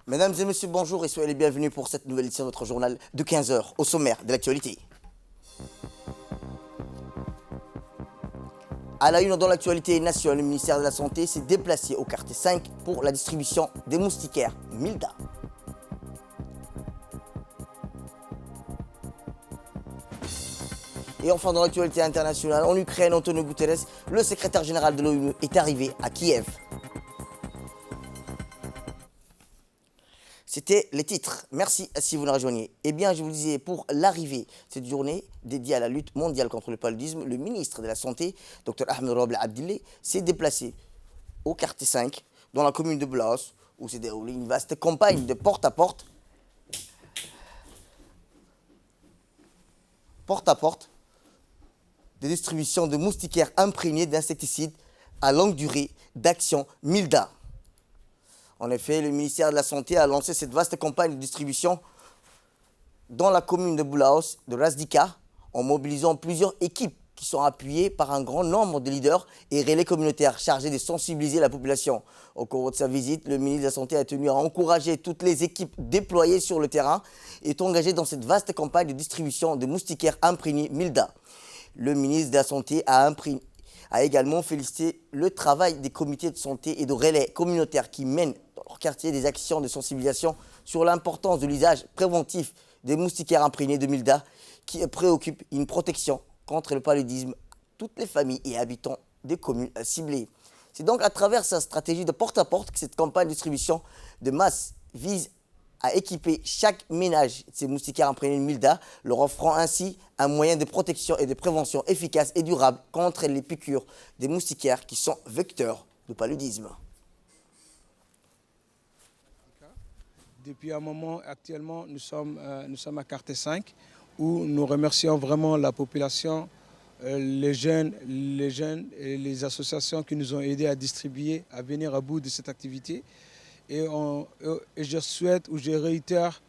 Mesdames et messieurs, bonjour et soyez les bienvenus pour cette nouvelle édition de notre journal de 15 heures au sommaire de l'actualité. À la une dans l'actualité nationale, le ministère de la Santé s'est déplacé au quartier 5 pour la distribution des moustiquaires Milda. Et enfin dans l'actualité internationale, en Ukraine, Antonio Guterres, le secrétaire général de l'ONU, est arrivé à Kiev. C'était les titres. Merci si vous nous rejoignez. Eh bien, je vous disais, pour l'arrivée de cette journée dédiée à la lutte mondiale contre le paludisme, le ministre de la Santé, Dr Ahmed Roble Abdillah, s'est déplacé au quartier 5, dans la commune de Blas, où s'est déroulée une vaste campagne de porte-à-porte, de distribution de moustiquaires imprégnés d'insecticides à longue durée d'action Milda. En effet, le ministère de la Santé a lancé cette vaste campagne de distribution dans la commune de Boulaos, de Razdika, en mobilisant plusieurs équipes qui sont appuyées par un grand nombre de leaders et relais communautaires chargés de sensibiliser la population. Au cours de sa visite, le ministre de la Santé a tenu à encourager toutes les équipes déployées sur le terrain et engagées dans cette vaste campagne de distribution de moustiquaires imprégnés Milda. Le ministre de la Santé a également félicité le travail des comités de santé et de relais communautaires qui mènent dans leur quartier des actions de sensibilisation sur l'importance de l'usage préventif des moustiquaires imprégnés de Milda qui préoccupe une protection contre le paludisme toutes les familles et habitants des communes ciblées. C'est donc à travers sa stratégie de porte-à-porte que cette campagne de distribution de masse vise à équiper chaque ménage de ces moustiquaires imprégnés de Milda, leur offrant ainsi un moyen de protection et de prévention efficace et durable contre les piqûres des moustiquaires qui sont vecteurs de paludisme. Depuis un moment, actuellement, nous sommes à quartier 5 où nous remercions vraiment la population, les jeunes et les associations qui nous ont aidés à distribuer, à venir à bout de cette activité. Et je souhaite ou je réitère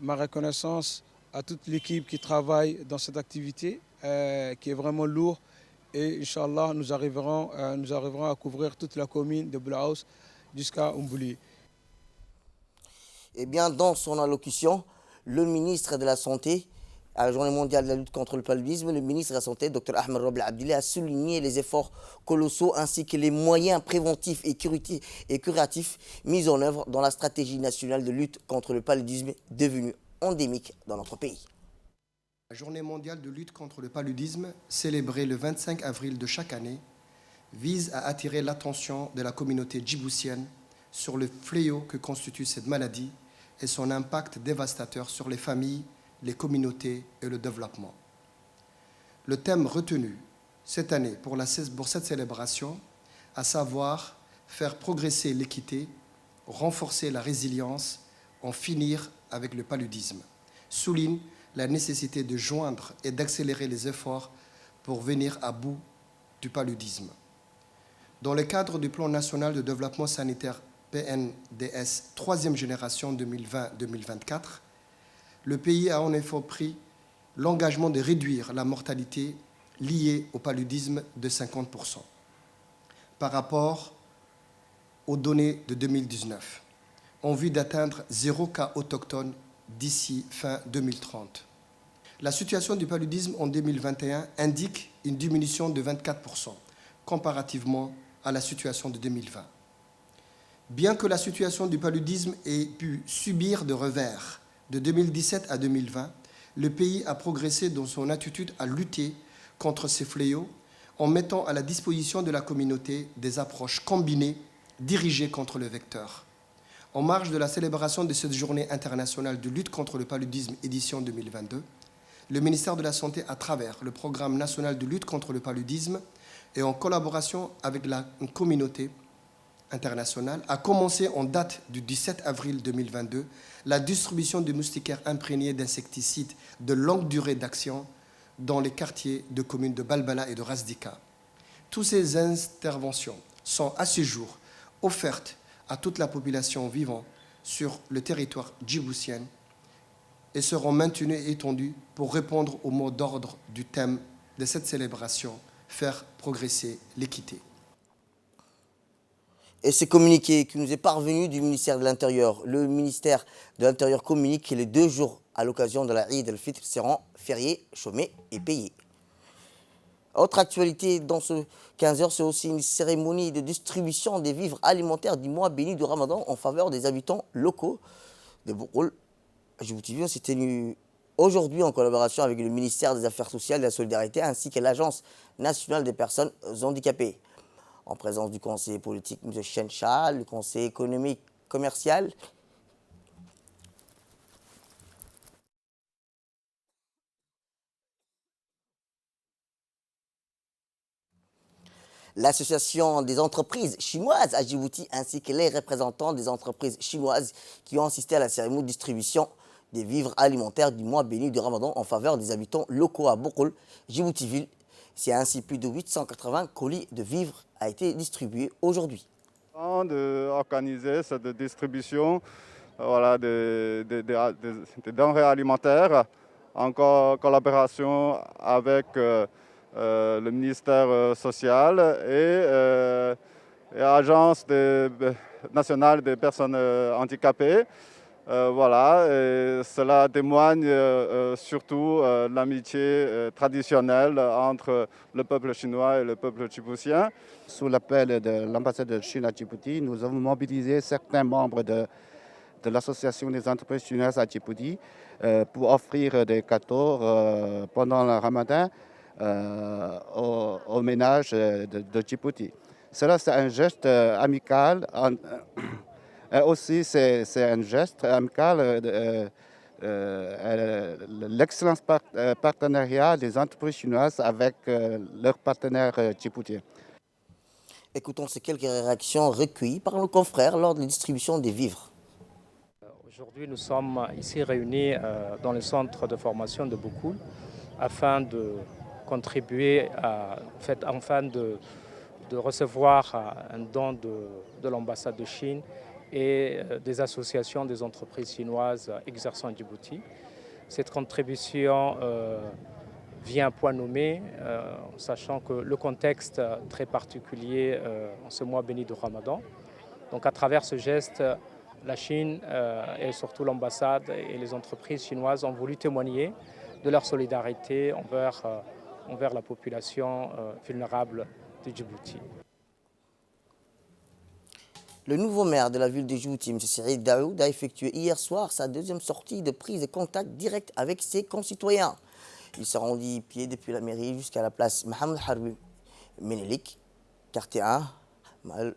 ma reconnaissance à toute l'équipe qui travaille dans cette activité, qui est vraiment lourde. Et Inch'Allah, nous arriverons à couvrir toute la commune de Boulaos jusqu'à Umbouli. Eh bien, dans son allocution, le ministre de la Santé, à la Journée mondiale de la lutte contre le paludisme, le ministre de la Santé, Dr Ahmed Roble Abdillah, a souligné les efforts colossaux ainsi que les moyens préventifs et curatifs mis en œuvre dans la stratégie nationale de lutte contre le paludisme devenue endémique dans notre pays. La Journée mondiale de lutte contre le paludisme, célébrée le 25 avril de chaque année, vise à attirer l'attention de la communauté djiboutienne sur le fléau que constitue cette maladie et son impact dévastateur sur les familles, les communautés et le développement. Le thème retenu cette année pour cette célébration, à savoir faire progresser l'équité, renforcer la résilience, en finir avec le paludisme, souligne la nécessité de joindre et d'accélérer les efforts pour venir à bout du paludisme. Dans le cadre du Plan national de développement sanitaire PNDS 3e génération 2020-2024, le pays a en effet pris l'engagement de réduire la mortalité liée au paludisme de 50% par rapport aux données de 2019, en vue d'atteindre 0 cas autochtones d'ici fin 2030. La situation du paludisme en 2021 indique une diminution de 24% comparativement à la situation de 2020. Bien que la situation du paludisme ait pu subir de revers de 2017 à 2020, le pays a progressé dans son attitude à lutter contre ces fléaux en mettant à la disposition de la communauté des approches combinées dirigées contre le vecteur. En marge de la célébration de cette journée internationale de lutte contre le paludisme édition 2022, le ministère de la Santé, à travers le programme national de lutte contre le paludisme et en collaboration avec la communauté internationale, a commencé en date du 17 avril 2022 la distribution de moustiquaires imprégnés d'insecticides de longue durée d'action dans les quartiers de communes de Balbala et de Razdika. Toutes ces interventions sont à ce jour offertes à toute la population vivant sur le territoire djiboutien et seront maintenues et étendues pour répondre au mot d'ordre du thème de cette célébration, faire progresser l'équité. Et ce communiqué qui nous est parvenu du ministère de l'Intérieur. Le ministère de l'Intérieur communique que les 2 jours à l'occasion de la Eid al-Fitr seront fériés, chômés et payés. Autre actualité dans ce 15h, c'est aussi une cérémonie de distribution des vivres alimentaires du mois béni du Ramadan en faveur des habitants locaux de Boukoul. Djibouti s'est tenu aujourd'hui en collaboration avec le ministère des Affaires sociales et de la Solidarité ainsi que l'Agence nationale des personnes handicapées. En présence du conseiller politique M. Chenchal, le conseiller économique commercial, l'association des entreprises chinoises à Djibouti ainsi que les représentants des entreprises chinoises qui ont assisté à la cérémonie de distribution des vivres alimentaires du mois béni du Ramadan en faveur des habitants locaux à Boukoul, Djibouti-Ville. C'est ainsi plus de 880 colis de vivres a été distribués aujourd'hui. D'organiser cette distribution voilà, des denrées alimentaires en collaboration avec le ministère social et l'Agence nationale des personnes handicapées. Voilà, et cela témoigne surtout l'amitié traditionnelle entre le peuple chinois et le peuple djiboutien. Sous l'appel de l'ambassade de Chine à Djibouti, nous avons mobilisé certains membres de l'association des entreprises chinoises à Djibouti pour offrir des cadeaux pendant le Ramadan aux ménages de Djibouti. Cela, c'est un geste amical. Aussi, c'est un geste amical l'excellent partenariat des entreprises chinoises avec leurs partenaires djiboutiens. Écoutons ces quelques réactions recueillies par nos confrères lors de la distribution des vivres. Aujourd'hui, nous sommes ici réunis dans le centre de formation de Boukoul afin de contribuer afin de recevoir un don de l'ambassade de Chine et des associations des entreprises chinoises exerçant à Djibouti. Cette contribution vient à point nommé, sachant que le contexte très particulier en ce mois béni du Ramadan. Donc à travers ce geste, la Chine et surtout l'ambassade et les entreprises chinoises ont voulu témoigner de leur solidarité envers la population vulnérable de Djibouti. Le nouveau maire de la ville de Djibouti, M. Saïd Daoud, a effectué hier soir sa 2e sortie de prise de contact direct avec ses concitoyens. Il s'est rendu pied depuis la mairie jusqu'à la place Mohamed Harbi Menelik, quartier 1, Mahal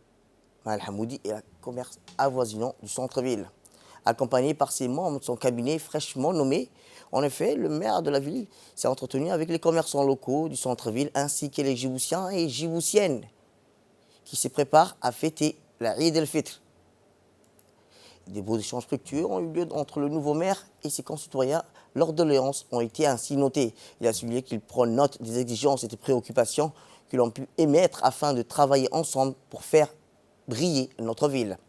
Hamoudi et la commerce avoisinant du centre-ville. Accompagné par ses membres de son cabinet fraîchement nommé, en effet, le maire de la ville s'est entretenu avec les commerçants locaux du centre-ville ainsi que les Djiboutiens et Djiboutiennes qui se préparent à fêter la Eid al-Fitr. Des beaux échanges fructueux ont eu lieu entre le nouveau maire et ses concitoyens. Leurs doléances ont été ainsi notées. Il a souligné qu'il prend note des exigences et des préoccupations que l'on pu émettre afin de travailler ensemble pour faire briller notre ville.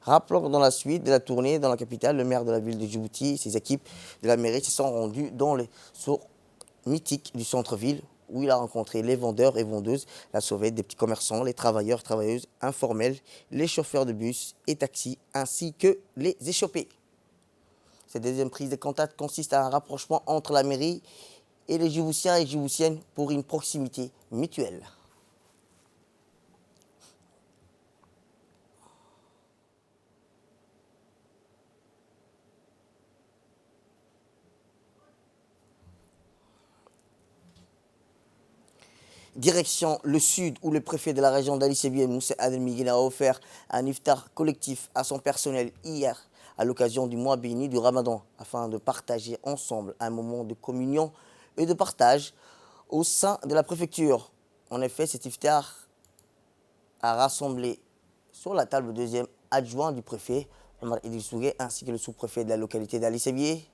Rappelons que dans la suite de la tournée dans la capitale, le maire de la ville de Djibouti et ses équipes de la mairie se sont rendus dans les sources mythiques du centre-ville où il a rencontré les vendeurs et vendeuses, la sauvette des petits commerçants, les travailleurs et travailleuses informels, les chauffeurs de bus et taxis, ainsi que les échoppés. Cette 2e prise de contact consiste à un rapprochement entre la mairie et les Djiboutiens et Djiboutiennes pour une proximité mutuelle. Direction le sud où le préfet de la région d'Ali Sébié, Moussa Adel-Miguel, a offert un iftar collectif à son personnel hier à l'occasion du mois béni du Ramadan afin de partager ensemble un moment de communion et de partage au sein de la préfecture. En effet, cet iftar a rassemblé sur la table le 2e adjoint du préfet, Omar Idriss Sougué, ainsi que le sous-préfet de la localité d'Ali Sébié,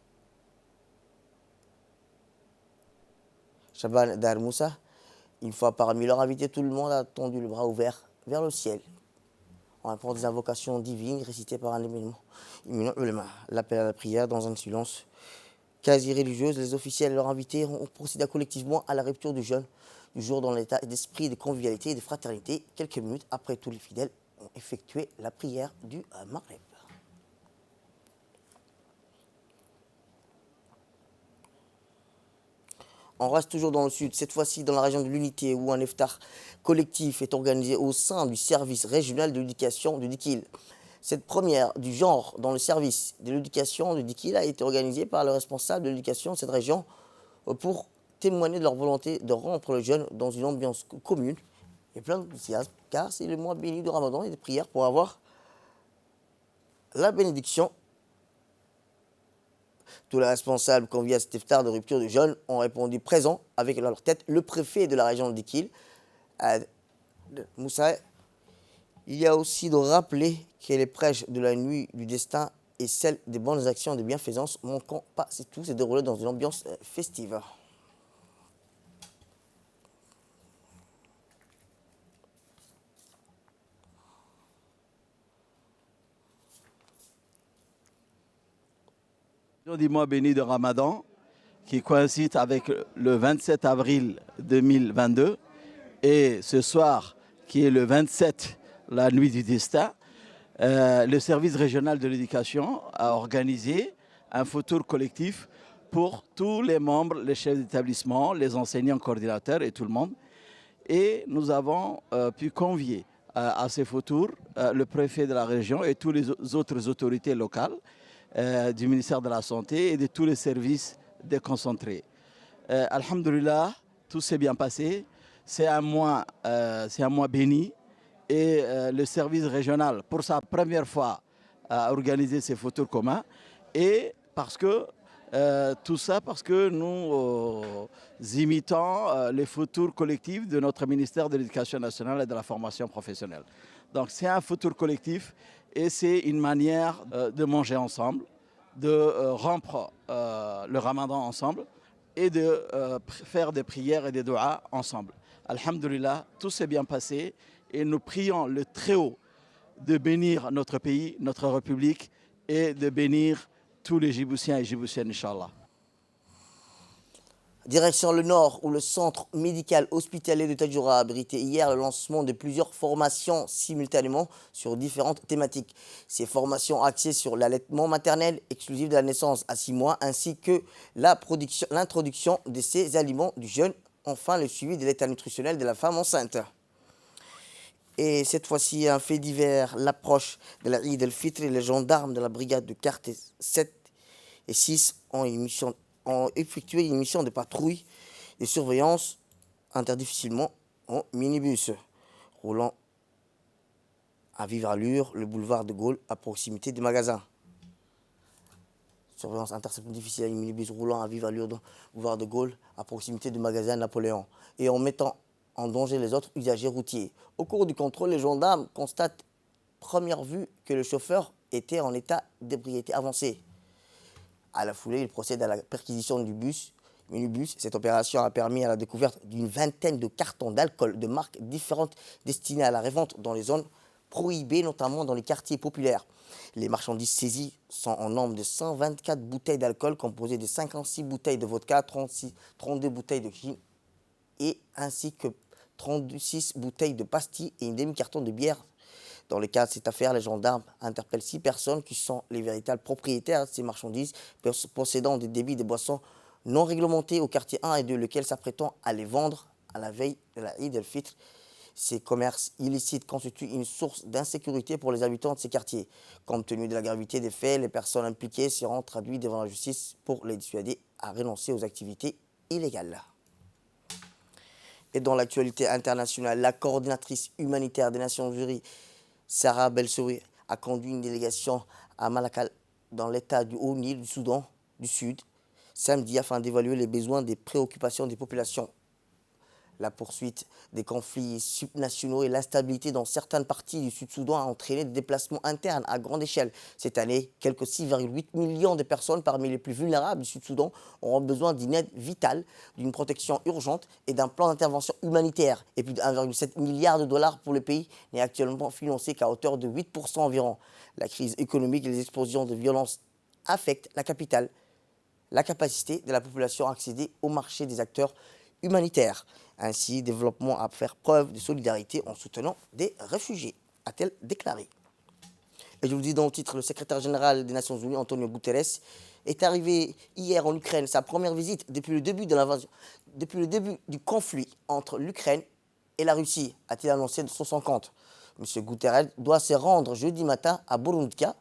Chaban Dar Moussa. Une fois parmi leurs invités, tout le monde a tendu le bras ouvert vers le ciel en répondant des invocations divines récitées par un éminent ulama. L'appel à la prière dans un silence quasi religieuses, les officiels et leurs invités ont procédé collectivement à la rupture du jeûne du jour dans l'état d'esprit de convivialité et de fraternité. Quelques minutes après, tous les fidèles ont effectué la prière du Maghreb. On reste toujours dans le sud, cette fois-ci dans la région de l'Unité, où un iftar collectif est organisé au sein du service régional de l'éducation de Dikil. Cette première du genre dans le service de l'éducation de Dikil a été organisée par le responsable de l'éducation de cette région pour témoigner de leur volonté de rompre le jeûne dans une ambiance commune et plein d'enthousiasme, car c'est le mois béni du Ramadan et des prières pour avoir la bénédiction. Tous les responsables conviés à cet iftar de rupture de jeûne ont répondu présents avec à leur tête le préfet de la région de Dikil, Moussa. Il y a aussi de rappeler que les prêches de la nuit du destin et celle des bonnes actions et de bienfaisance manquant pas, c'est tout, s'est déroulé dans une ambiance festive. Du mois béni de Ramadan, qui coïncide avec le 27 avril 2022, et ce soir, qui est le 27, la nuit du destin, le service régional de l'éducation a organisé un photo collectif pour tous les membres, les chefs d'établissement, les enseignants coordinateurs et tout le monde. Et nous avons pu convier à ces photos le préfet de la région et toutes les autres autorités locales du ministère de la Santé et de tous les services déconcentrés. Alhamdulillah, tout s'est bien passé. C'est un mois béni. Et le service régional, pour sa première fois, a organisé ces photos communs. Et parce que tout ça, parce que nous imitons les photos collectives de notre ministère de l'Éducation nationale et de la formation professionnelle. Donc c'est un photo collectif et c'est une manière de manger ensemble, de rompre le Ramadan ensemble et de faire des prières et des doigts ensemble. Alhamdulillah, tout s'est bien passé. Et nous prions le Très-Haut de bénir notre pays, notre République et de bénir tous les Djiboutiens et Djiboutiennes, Inch'Allah. Direction le Nord, où le centre médical hospitalier de Tadjoura a abrité hier le lancement de plusieurs formations simultanément sur différentes thématiques. Ces formations axées sur l'allaitement maternel exclusif de la naissance à 6 mois, ainsi que l'introduction de ces aliments du jeune, enfin le suivi de l'état nutritionnel de la femme enceinte. Et cette fois-ci, un fait divers, l'approche de la Eid el-Fitr et les gendarmes de la brigade de quartier 7 et 6 ont effectué une mission de patrouille et surveillance interdifficilement en minibus, roulant à vive allure le boulevard de Gaulle à proximité des magasins. Surveillance interception difficile à une minibus roulant à vive allure le boulevard de Gaulle à proximité du magasin Napoléon et en mettant en danger les autres usagers routiers. Au cours du contrôle, les gendarmes constatent, première vue, que le chauffeur était en état d'ébriété avancée. À la foulée, il procède à la perquisition du minibus. Cette opération a permis à la découverte d'une vingtaine de cartons d'alcool de marques différentes destinés à la revente dans les zones prohibées, notamment dans les quartiers populaires. Les marchandises saisies sont en nombre de 124 bouteilles d'alcool composées de 56 bouteilles de vodka, 32 bouteilles de gin et ainsi que 36 bouteilles de pastilles et une demi-carton de bière. Dans le cadre de cette affaire, les gendarmes interpellent 6 personnes qui sont les véritables propriétaires de ces marchandises, possédant des débits de boissons non réglementés au quartier 1 et 2, lesquels s'apprêtant à les vendre à la veille de la Eid el-Fitr. Ces commerces illicites constituent une source d'insécurité pour les habitants de ces quartiers. Compte tenu de la gravité des faits, les personnes impliquées seront traduites devant la justice pour les dissuader à renoncer aux activités illégales. Et dans l'actualité internationale, la coordinatrice humanitaire des Nations Unies, Sarah Belsouri, a conduit une délégation à Malakal, dans l'état du Haut-Nil du Soudan du Sud, samedi, afin d'évaluer les besoins des préoccupations des populations. La poursuite des conflits subnationaux et l'instabilité dans certaines parties du Sud-Soudan a entraîné des déplacements internes à grande échelle. Cette année, quelques 6,8 millions de personnes parmi les plus vulnérables du Sud-Soudan auront besoin d'une aide vitale, d'une protection urgente et d'un plan d'intervention humanitaire. Et plus de 1,7 milliard de dollars pour le pays n'est actuellement financé qu'à hauteur de 8% environ. La crise économique et les explosions de violence affectent la capitale la capacité de la population à accéder au marché des acteurs humanitaires. Ainsi, développement à faire preuve de solidarité en soutenant des réfugiés, a-t-elle déclaré. Et je vous dis dans le titre, le secrétaire général des Nations Unies, Antonio Guterres, est arrivé hier en Ukraine, sa première visite depuis le début de l'invasion, depuis le début du conflit entre l'Ukraine et la Russie, a-t-il annoncé de son compte. M. Guterres doit se rendre jeudi matin à Borodyanka,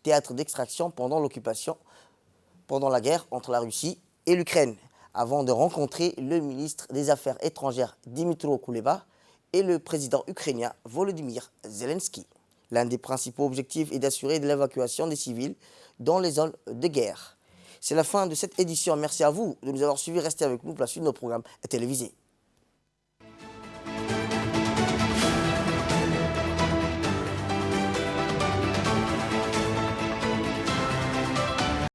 théâtre d'extraction pendant la guerre entre la Russie et l'Ukraine, avant de rencontrer le ministre des Affaires étrangères Dmytro Kuleba et le président ukrainien Volodymyr Zelensky. L'un des principaux objectifs est d'assurer de l'évacuation des civils dans les zones de guerre. C'est la fin de cette édition. Merci à vous de nous avoir suivis. Restez avec nous pour la suite de nos programmes télévisés.